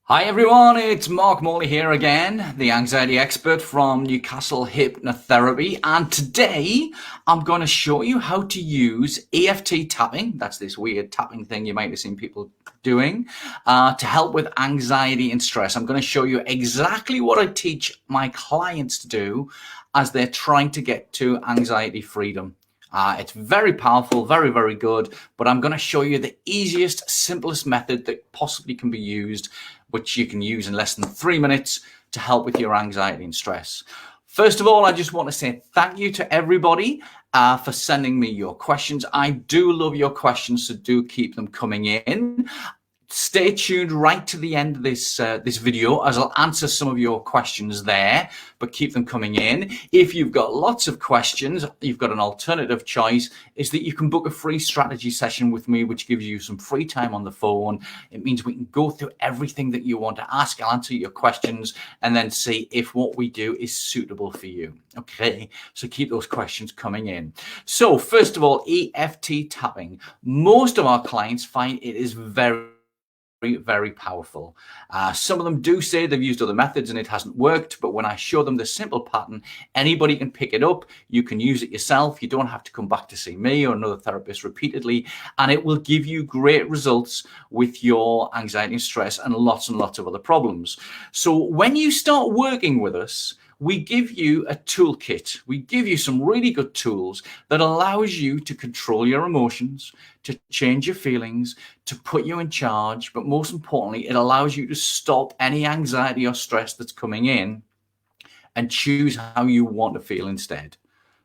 Hi everyone, it's Mark Morley here again, the anxiety expert from Newcastle Hypnotherapy, and today I'm going to show you how to use EFT tapping, that's this weird tapping thing you might have seen people doing, to help with anxiety and stress. I'm going to show you exactly what I teach my clients to do as they're trying to get to anxiety freedom. It's very powerful, very, very good, but I'm going to show you the easiest, simplest method that possibly can be used, which you can use in less than 3 minutes to help with your anxiety and stress. First of all, I just want to say thank you to everybody for sending me your questions. I do love your questions, so do keep them coming in. Stay tuned right to the end of this video as I'll answer some of your questions there, but keep them coming in. If you've got lots of questions, you've got an alternative choice, is that you can book a free strategy session with me, which gives you some free time on the phone. It means we can go through everything that you want to ask. I'll answer your questions and then see if what we do is suitable for you. Okay, so keep those questions coming in. So first of all, EFT tapping. Most of our clients find it is very powerful. Some of them do say they've used other methods and it hasn't worked, but when I show them the simple pattern, anybody can pick it up. You can use it yourself. You don't have to come back to see me or another therapist repeatedly, and it will give you great results with your anxiety and stress and lots of other problems. So when you start working with us, we give you a toolkit. We give you some really good tools that allows you to control your emotions, to change your feelings, to put you in charge. But most importantly, it allows you to stop any anxiety or stress that's coming in and choose how you want to feel instead.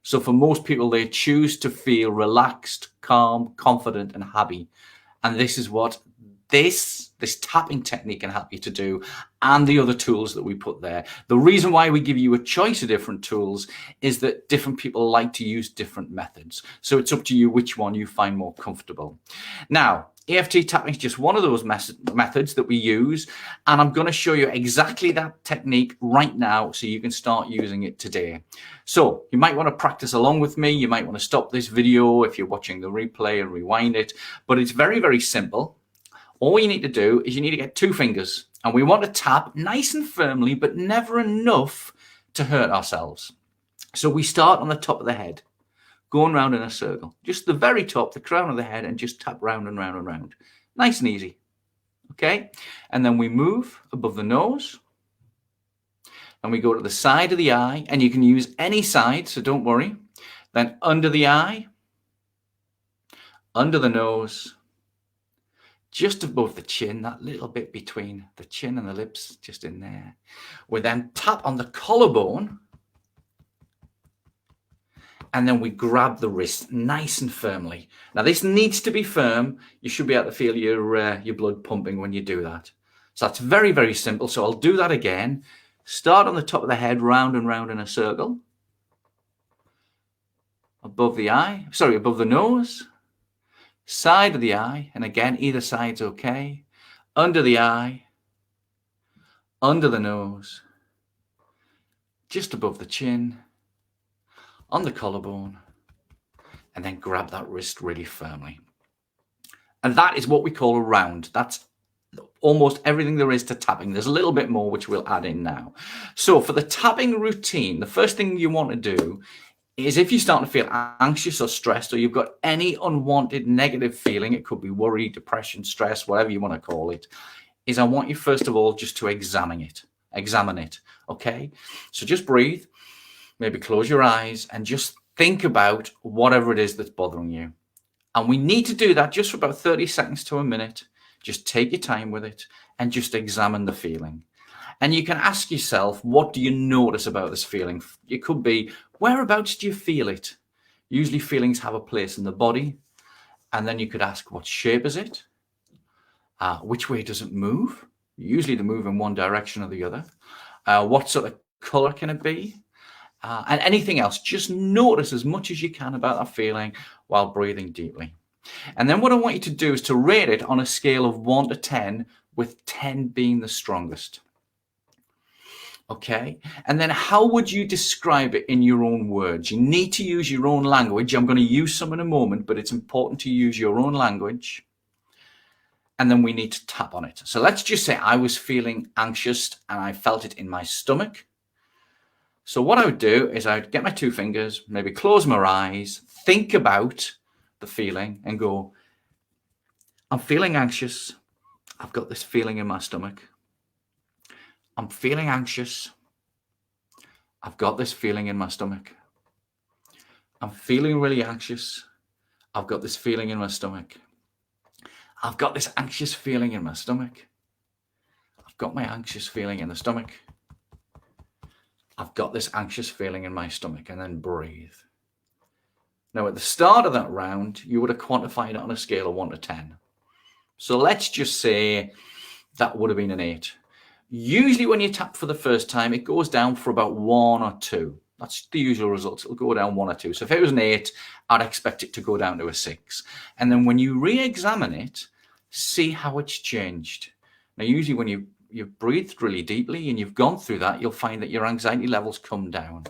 So for most people, they choose to feel relaxed, calm, confident, and happy. And this is what this tapping technique can help you to do, and the other tools that we put there. The reason why we give you a choice of different tools is that different people like to use different methods. So it's up to you which one you find more comfortable. Now, EFT tapping is just one of those methods that we use, and I'm going to show you exactly that technique right now so you can start using it today. So you might want to practice along with me. You might want to stop this video if you're watching the replay and rewind it, but it's very simple. All you need to do is you need to get 2 fingers, and we want to tap nice and firmly, but never enough to hurt ourselves. So we start on the top of the head, going round in a circle, just the very top, the crown of the head, and just tap round and round and round. Nice and easy. Okay. And then we move above the nose, and we go to the side of the eye, and you can use any side, so don't worry. Then under the eye, under the nose, just above the chin, that little bit between the chin and the lips, just in there. We then tap on the collarbone, and then we grab the wrist nice and firmly. Now this needs to be firm. You should be able to feel your blood pumping when you do that. So that's very simple. So I'll do that again. Start on the top of the head, round and round in a circle. Above the eye, above the nose. Side of the eye, and again, either side's okay. Under the eye, under the nose, just above the chin, on the collarbone, and then grab that wrist really firmly. And that is what we call a round. That's almost everything there is to tapping. There's a little bit more which we'll add in now. So for the tapping routine, the first thing you want to do is if you're starting to feel anxious or stressed, or you've got any unwanted negative feeling, it could be worry, depression, stress, whatever you want to call it, is I want you first of all just to examine it, okay? So just breathe, maybe close your eyes and just think about whatever it is that's bothering you. And we need to do that just for about 30 seconds to a minute. Just take your time with it and just examine the feeling. And you can ask yourself, what do you notice about this feeling? It could be, whereabouts do you feel it? Usually feelings have a place in the body. And then you could ask, what shape is it? Which way does it move? Usually they move in one direction or the other. What sort of color can it be? And anything else. Just notice as much as you can about that feeling while breathing deeply. And then what I want you to do is to rate it on a scale of 1 to 10, with 10 being the strongest. Okay, and then how would you describe it in your own words? You need to use your own language. I'm going to use some in a moment, but it's important to use your own language. and then we need to tap on it. So let's just say I was feeling anxious and I felt it in my stomach. So what I would do is I'd get my 2 fingers, maybe close my eyes, think about the feeling and go, I'm feeling anxious. I've got this feeling in my stomach. I'm feeling anxious. I've got this feeling in my stomach. I'm feeling really anxious. I've got this feeling in my stomach. I've got this anxious feeling in my stomach. I've got my anxious feeling in the stomach. I've got this anxious feeling in my stomach, and then breathe. Now, at the start of that round, you would have quantified it on a scale of 1 to 10. So let's just say that would have been an 8. Usually when you tap for the first time, it goes down for about 1 or 2. That's the usual result. It'll go down 1 or 2. So if it was an 8, I'd expect it to go down to a 6. And then when you re-examine it, see how it's changed. Now, usually when you've breathed really deeply and you've gone through that, you'll find that your anxiety levels come down.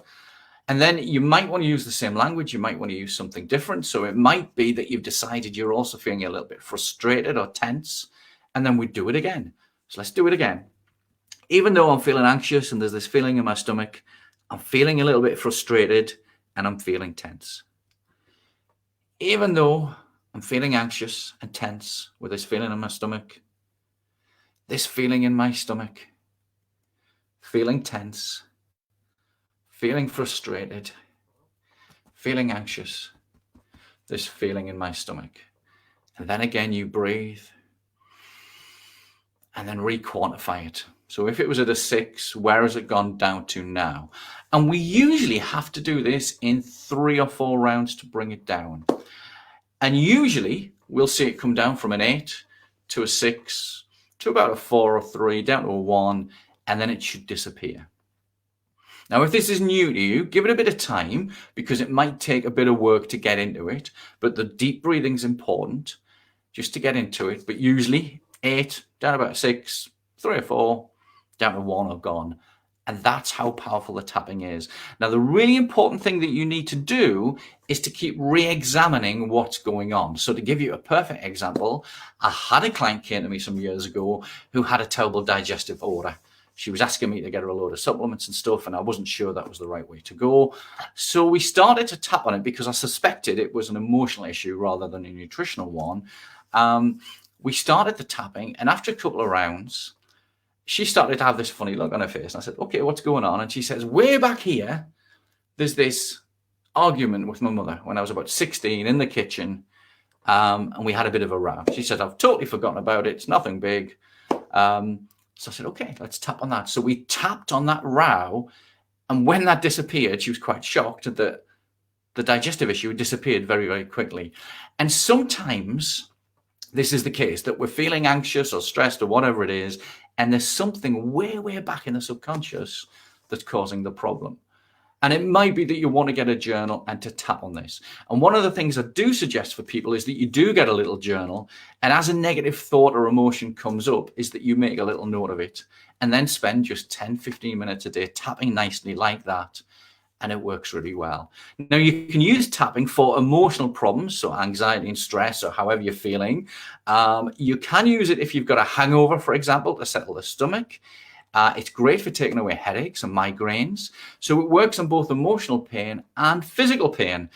And then you might want to use the same language. You might want to use something different. So it might be that you've decided you're also feeling a little bit frustrated or tense. And then we do it again. So let's do it again. Even though I'm feeling anxious and there's this feeling in my stomach, I'm feeling a little bit frustrated and I'm feeling tense. Even though I'm feeling anxious and tense with this feeling in my stomach, this feeling in my stomach, feeling tense, feeling frustrated, feeling anxious, this feeling in my stomach. And then again, you breathe and then re-quantify it. So if it was at a 6, where has it gone down to now? And we usually have to do this in 3 or 4 rounds to bring it down. And usually we'll see it come down from an 8 to a 6 to about a 4 or 3, down to a 1, and then it should disappear. Now, if this is new to you, give it a bit of time because it might take a bit of work to get into it, but the deep breathing is important just to get into it. But usually 8, down about 6, 3 or 4, down to 1 or gone. And that's how powerful the tapping is. Now, the really important thing that you need to do is to keep re-examining what's going on. So to give you a perfect example, I had a client came to me some years ago who had a terrible digestive order. She was asking me to get her a load of supplements and stuff, and I wasn't sure that was the right way to go. So we started to tap on it because I suspected it was an emotional issue rather than a nutritional one. We started the tapping, and after a couple of rounds, she started to have this funny look on her face. And I said, okay, what's going on? And she says, way back here, there's this argument with my mother when I was about 16 in the kitchen. And we had a bit of a row. She said, I've totally forgotten about it. It's nothing big. So I said, okay, let's tap on that. So we tapped on that row. And when that disappeared, she was quite shocked that the digestive issue disappeared very, very quickly. And sometimes this is the case, that we're feeling anxious or stressed or whatever it is, and there's something way, way back in the subconscious that's causing the problem. And it might be that you want to get a journal and to tap on this. And one of the things I do suggest for people is that you do get a little journal, and as a negative thought or emotion comes up, is that you make a little note of it and then spend just 10, 15 minutes a day tapping nicely like that. And it works really well. Now, you can use tapping for emotional problems, so anxiety and stress, or however you're feeling. You can use it if you've got a hangover, for example, to settle the stomach. It's great for taking away headaches and migraines. So it works on both emotional pain and physical pain.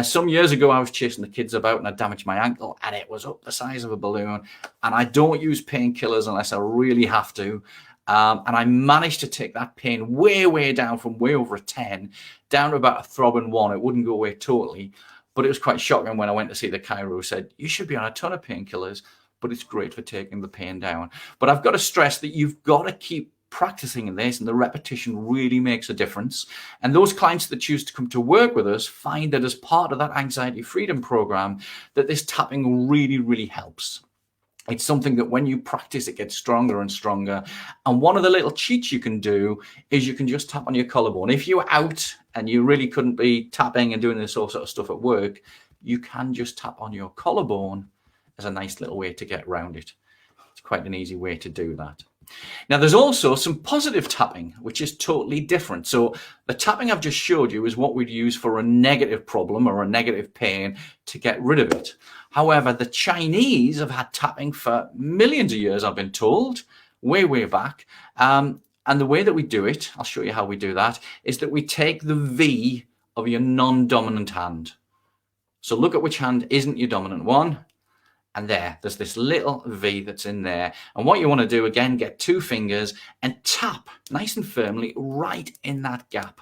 Some years ago, I was chasing the kids about and I damaged my ankle, and it was up the size of a balloon. And I don't use painkillers unless I really have to. And I managed to take that pain way, way down from way over a 10 down to about a throbbing 1. It wouldn't go away totally, but it was quite shocking when I went to see the chiro, who said, you should be on a ton of painkillers, but it's great for taking the pain down. But I've got to stress that you've got to keep practicing this, and the repetition really makes a difference. And those clients that choose to come to work with us find that as part of that anxiety freedom program, that this tapping really, really helps. It's something that when you practice, it gets stronger and stronger. And one of the little cheats you can do is you can just tap on your collarbone. If you're out and you really couldn't be tapping and doing this all sort of stuff at work, you can just tap on your collarbone as a nice little way to get around it. It's quite an easy way to do that. Now, there's also some positive tapping, which is totally different. So the tapping I've just showed you is what we'd use for a negative problem or a negative pain to get rid of it. However, the Chinese have had tapping for millions of years, I've been told, way back. And the way that we do it, I'll show you how we do that, is that we take the V of your non-dominant hand. So look at which hand isn't your dominant one. And there's this little V that's in there. And what you want to do, again, get 2 fingers and tap nice and firmly right in that gap.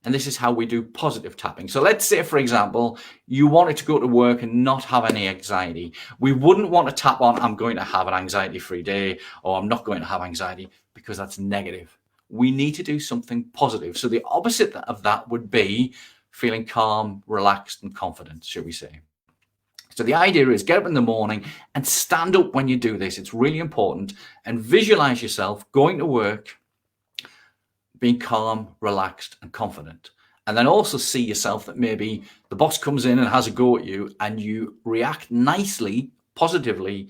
And this is how we do positive tapping. So let's say, for example, you wanted to go to work and not have any anxiety. We wouldn't want to tap on, I'm going to have an anxiety-free day, or I'm not going to have anxiety, because that's negative. We need to do something positive. So the opposite of that would be feeling calm, relaxed, and confident, shall we say. So the idea is get up in the morning and stand up when you do this. It's really important. And visualize yourself going to work, being calm, relaxed, and confident. And then also see yourself that maybe the boss comes in and has a go at you and you react nicely, positively,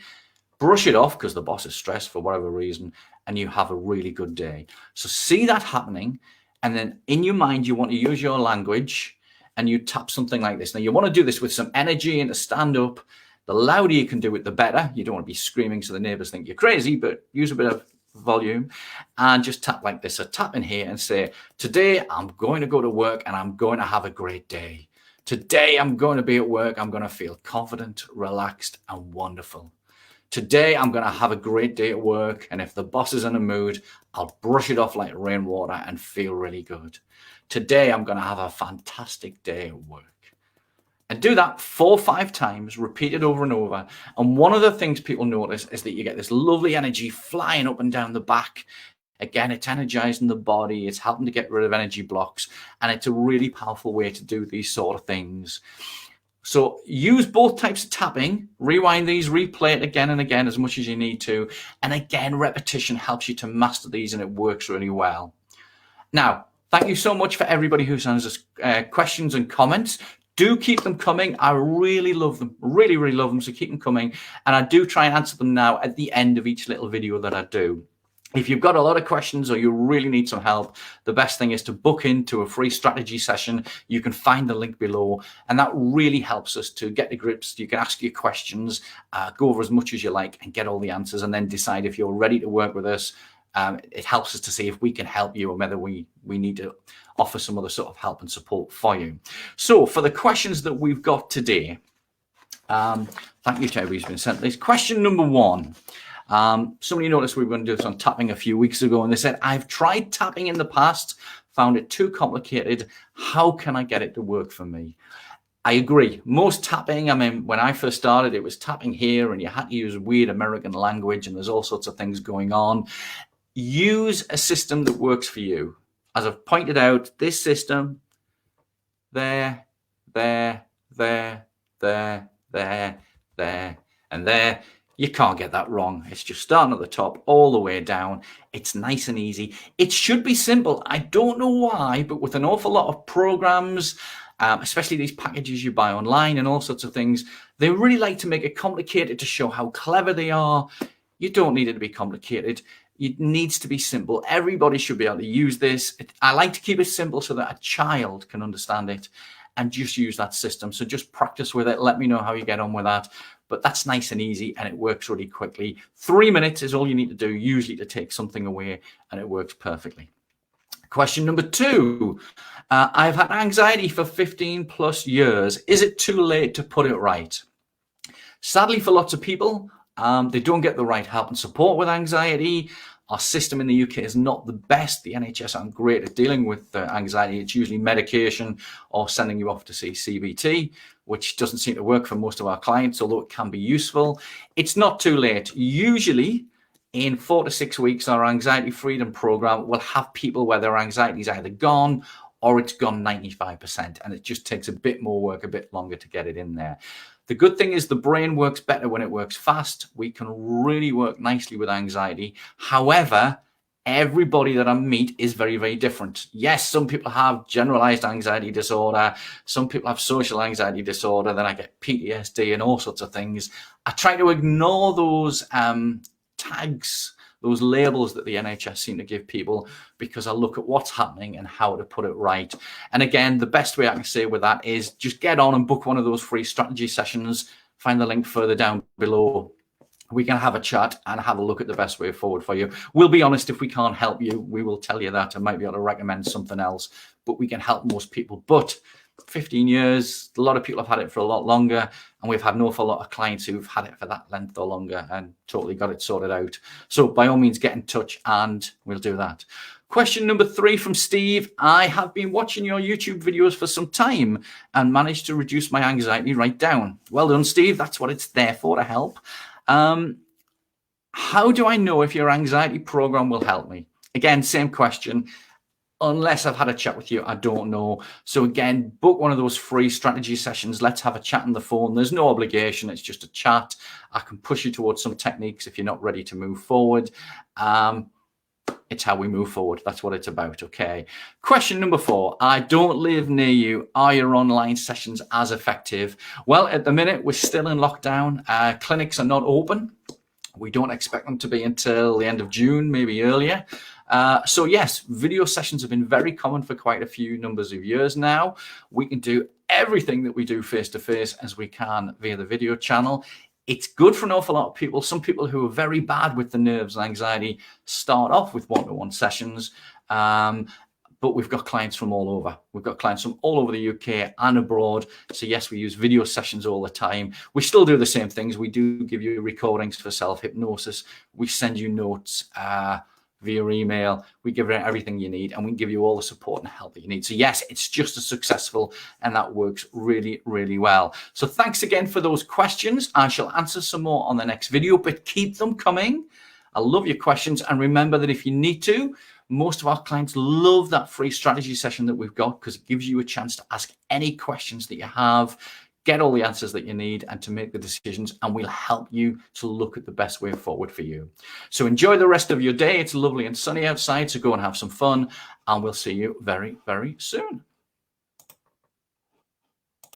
brush it off because the boss is stressed for whatever reason, and you have a really good day. So see that happening. And then in your mind, you want to use your language and you tap something like this. Now, you want to do this with some energy and to stand up. The louder you can do it, the better. You don't want to be screaming so the neighbors think you're crazy, but use a bit of volume and just tap like this. So tap in here and say, today I'm going to go to work and I'm going to have a great day. Today I'm going to be at work. I'm going to feel confident, relaxed, and wonderful. Today I'm going to have a great day at work. And if the boss is in a mood, I'll brush it off like rainwater and feel really good. Today I'm going to have a fantastic day at work. And do that 4 or 5 times, repeat it over and over. And one of the things people notice is that you get this lovely energy flying up and down the back. Again, it's energizing the body. It's helping to get rid of energy blocks. And it's a really powerful way to do these sort of things. So use both types of tapping, rewind these, replay it again and again as much as you need to. And again, repetition helps you to master these and it works really well. Now, thank you so much for everybody who sends us questions and comments. Do keep them coming. I really love them, really love them. So keep them coming. And I do try and answer them now at the end of each little video that I do. If you've got a lot of questions or you really need some help, the best thing is to book into a free strategy session. You can find the link below, and that really helps us to get to grips. You can ask your questions, go over as much as you like and get all the answers, and then decide if you're ready to work with us. It helps us to see if we can help you or whether we need to offer some other sort of help and support for you. So for the questions that we've got today, thank you to everybody who's been sent this. Question number 1. Somebody noticed we were going to do this on tapping a few weeks ago, and they said, I've tried tapping in the past, found it too complicated. How can I get it to work for me? I agree. Most tapping, I mean, when I first started, it was tapping here and you had to use weird American language and there's all sorts of things going on. Use a system that works for you. As I've pointed out, this system, there, and there. You can't get that wrong. It's just starting at the top all the way down. It's nice and easy. It should be simple. I don't know why, but with an awful lot of programs, especially these packages you buy online and all sorts of things, they really like to make it complicated to show how clever they are. You don't need it to be complicated. It needs to be simple. Everybody should be able to use this. I like to keep it simple so that a child can understand it and just use that system. So just practice with it. Let me know how you get on with that. But that's nice and easy and it works really quickly. 3 minutes is all you need to do usually to take something away, and it works perfectly. Question number 2. I've had anxiety for 15 plus years. Is it too late to put it right? Sadly, for lots of people, they don't get the right help and support with anxiety. Our system in the UK is not the best. The NHS aren't great at dealing with anxiety. It's usually medication or sending you off to see CBT, which doesn't seem to work for most of our clients, although it can be useful. It's not too late. Usually, in 4 to 6 weeks, our anxiety freedom program will have people where their anxiety is either gone or it's gone 95%. And it just takes a bit more work, a bit longer to get it in there. The good thing is the brain works better when it works fast. We can really work nicely with anxiety. However, everybody that I meet is very different. Yes, some people have generalized anxiety disorder. Some people have social anxiety disorder. Then I get PTSD and all sorts of things. I try to ignore those tags, those labels that the NHS seem to give people, because I look at what's happening and how to put it right. And again, the best way I can say with that is just get on and book one of those free strategy sessions. Find the link further down below. We can have a chat and have a look at the best way forward for you. We'll be honest, if we can't help you, we will tell you that. I might be able to recommend something else, but we can help most people. But 15 years, a lot of people have had it for a lot longer, and we've had an awful lot of clients who've had it for that length or longer and totally got it sorted out. So by all means, get in touch and we'll do that. Question number 3 from Steve. I have been watching your YouTube videos for some time and managed to reduce my anxiety right down. Well done, Steve. That's what it's there for, to help. How do I know if your anxiety program will help me? Again, same question. Unless I've had a chat with you, I don't know. So again, book one of those free strategy sessions. Let's have a chat on the phone. There's no obligation. It's just a chat. I can push you towards some techniques if you're not ready to move forward. It's how we move forward. That's what it's about. Okay. Question number 4. I don't live near you. Are your online sessions as effective? Well, at the minute, we're still in lockdown. Clinics are not open. We don't expect them to be until the end of June, maybe earlier. So yes, video sessions have been very common for quite a few numbers of years now. We can do everything that we do face-to-face as we can via the video channel. It's good for an awful lot of people. Some people who are very bad with the nerves and anxiety start off with one-to-one sessions. But we've got clients from all over. We've got clients from all over the UK and abroad. So yes, we use video sessions all the time. We still do the same things. We do give you recordings for self-hypnosis. We send you notes via email. We give you everything you need, and we give you all the support and help that you need. So yes, it's just as successful, and that works really, really well. So thanks again for those questions. I shall answer some more on the next video, but keep them coming. I love your questions. And remember that if you need to, most of our clients love that free strategy session that we've got, because it gives you a chance to ask any questions that you have, get all the answers that you need, and to make the decisions, and we'll help you to look at the best way forward for you. So enjoy the rest of your day. It's lovely and sunny outside, so go and have some fun, and we'll see you very, very soon.